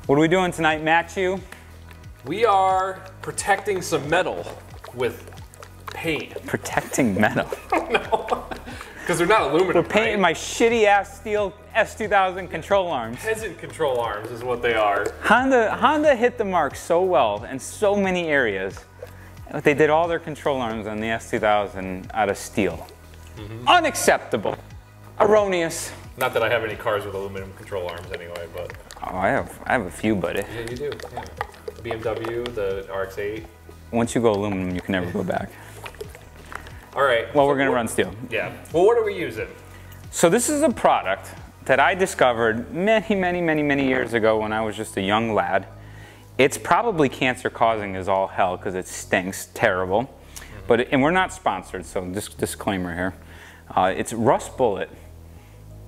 What are we doing tonight, Matchew? We are protecting some metal with paint. Protecting metal? No, because they're not aluminum. We're painting my shitty ass steel S2000 control arms. Peasant control arms is what they are. Honda hit the mark so well in so many areas. They did all their control arms on the S2000 out of steel. Unacceptable. Erroneous. Not that I have any cars with aluminum control arms anyway, but. Oh, I have a few, buddy. Yeah, you do. Yeah. The BMW, the RX-8. Once you go aluminum, you can never go back. All right. Well, we're gonna run steel. Yeah. Well, what are we using? So this is a product that I discovered many years ago when I was just a young lad. It's probably cancer causing as all hell because it stinks terrible. And we're not sponsored, so disclaimer here. It's Rust Bullet.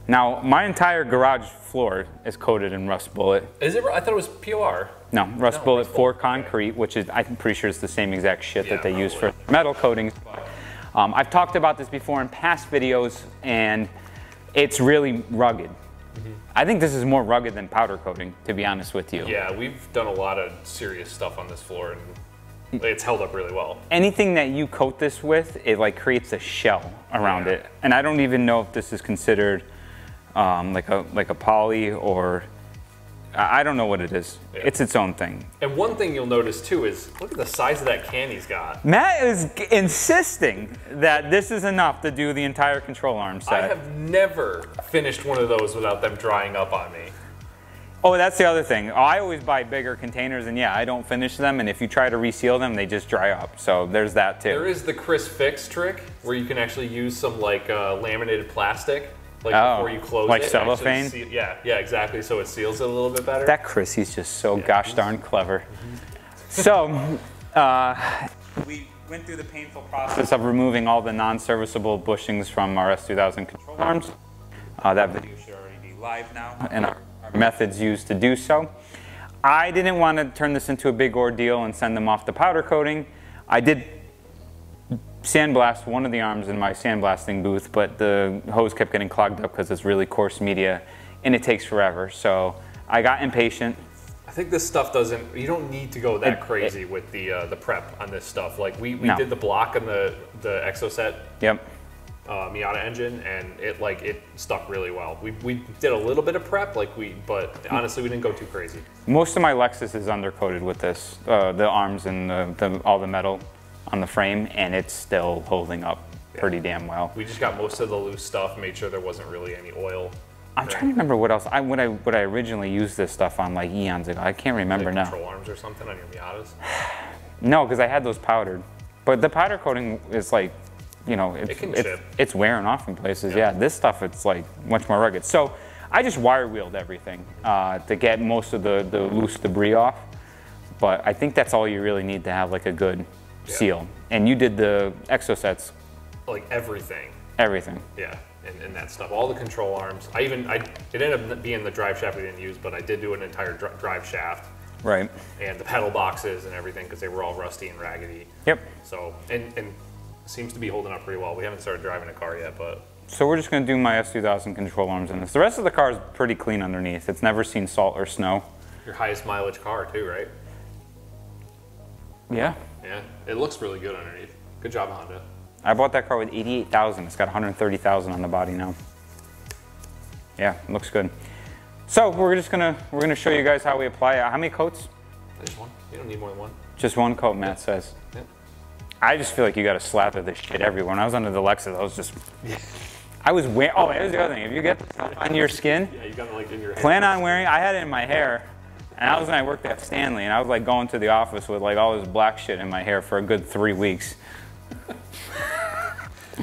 Now, my entire garage floor is coated in Rust Bullet. Is it? I thought it was POR. No, Rust Bullet for concrete, which is, I'm pretty sure it's the same exact shit that they use for metal coatings. I've talked about this before in past videos, and it's really rugged. I think this is more rugged than powder coating, to be honest with you. Yeah, we've done a lot of serious stuff on this floor, and it's held up really well. Anything that you coat this with, it like creates a shell around it. And I don't even know if this is considered like a poly or, I don't know what it is. Yeah. It's its own thing. And one thing you'll notice too is, look at the size of that can he's got. Matt is insisting that this is enough to do the entire control arm set. I have never finished one of those without them drying up on me. Oh, that's the other thing. I always buy bigger containers, and yeah, I don't finish them, and if you try to reseal them, they just dry up. So there's that too. There is the Chris Fix trick, where you can actually use some like laminated plastic. Like before you close like it. Like cellophane? Yeah, exactly. So it seals it a little bit better. That Chris, he's just so gosh darn clever. So, we went through the painful process of removing all the non-serviceable bushings from our S2000 control arms. That video should already be live now, and our methods used to do so. I didn't want to turn this into a big ordeal and send them off to powder coating. I did sandblast one of the arms in my sandblasting booth, but the hose kept getting clogged up because it's really coarse media and it takes forever. So I got impatient. I think this stuff doesn't, you don't need to go that crazy with the prep on this stuff. Like we did the block on the Exoset Miata engine, and it stuck really well. We did a little bit of prep, but honestly we didn't go too crazy. Most of my Lexus is undercoated with this, the arms and all the metal on the frame, and it's still holding up pretty damn well. We just got most of the loose stuff, made sure there wasn't really any oil. I'm trying to remember what else. What I originally used this stuff on like eons ago. I can't remember now. Control arms or something on your Miatas? No, because I had those powdered. But the powder coating is like, you know, it's wearing off in places. Yeah, this stuff, it's like much more rugged. So I just wire wheeled everything to get most of the loose debris off. But I think that's all you really need to have like a good seal. And you did the Exosets. Like everything. Everything. Yeah, and that stuff. All the control arms. It ended up being the drive shaft we didn't use, but I did do an entire drive shaft. Right. And the pedal boxes and everything, because they were all rusty and raggedy. Yep. So, and seems to be holding up pretty well. We haven't started driving a car yet, but. So we're just going to do my S2000 control arms in this. The rest of the car is pretty clean underneath. It's never seen salt or snow. Your highest mileage car too, right? Yeah. Yeah, it looks really good underneath. Good job, Honda. I bought that car with 88,000. It's got 130,000 on the body now. Yeah, it looks good. So we're gonna show you guys how we apply it. How many coats? Just one. You don't need more than one. Just one coat, Matt says. Yeah. I just feel like you got to slather this shit everywhere. When I was under the Lexus, I was just. I was wearing. Oh, here's the other thing. If you get this on your skin, you got it like in your hair. Plan on wearing. I had it in my hair. And I was when I worked at Stanley, and I was like going to the office with like all this black shit in my hair for a good 3 weeks.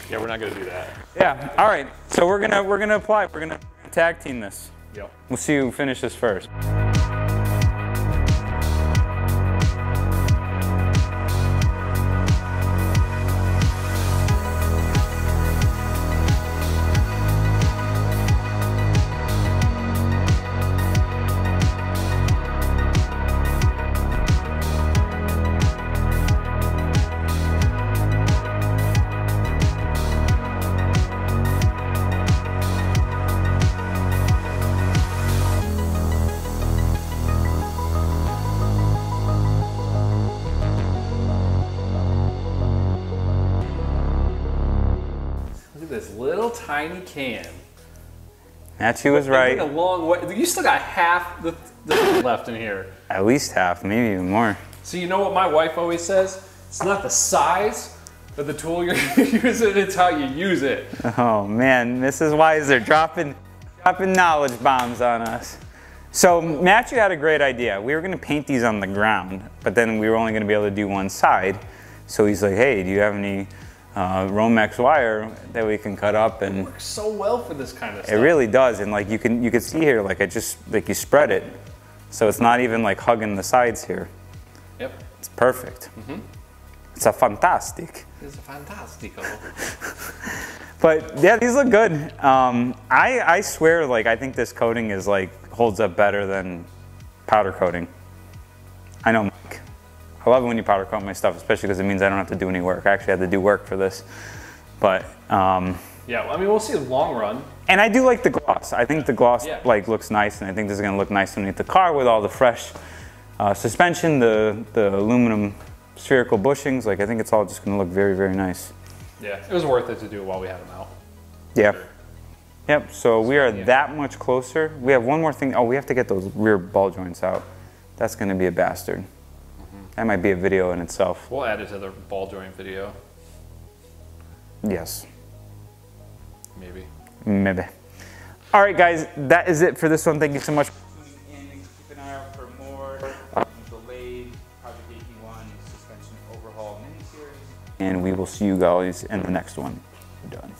Yeah, we're not gonna do that. Yeah. All right. So we're gonna apply. We're gonna tag team this. Yep. We'll see who finishes first. tiny can. Matchew was right. A long way. You still got half the left in here. At least half, maybe even more. So you know what my wife always says? It's not the size of the tool you're using, it's how you use it. Oh man, Mrs. Weiser dropping knowledge bombs on us. So Matchew had a great idea. We were gonna paint these on the ground, but then we were only gonna be able to do one side. So he's like, hey, do you have any Romex wire that we can cut up? And it works so well for this kind of stuff. It really does, and like you can see here, like you spread it, so it's not even like hugging the sides here. Yep. It's perfect. Mm-hmm. It's a fantastic. It's a fantastico. But yeah, these look good. I swear, like I think this coating is like holds up better than powder coating. I know, Mike. I love it when you powder coat my stuff, especially because it means I don't have to do any work. I actually had to do work for this, but yeah. Well, I mean, we'll see the long run. And I do like the gloss. I think the gloss like looks nice, and I think this is going to look nice underneath the car with all the fresh suspension, the aluminum spherical bushings. Like I think it's all just going to look very, very nice. Yeah, it was worth it to do it while we had them out. Yeah. Sure. Yep. So we are that much closer. We have one more thing. Oh, we have to get those rear ball joints out. That's going to be a bastard. That might be a video in itself. We'll add it to the ball joint video. Yes. Maybe. Maybe. All right, guys, that is it for this one. Thank you so much for tuning in. Keep an eye out for more delayed Project 81 suspension overhaul miniseries. And we will see you guys in the next one. We're done.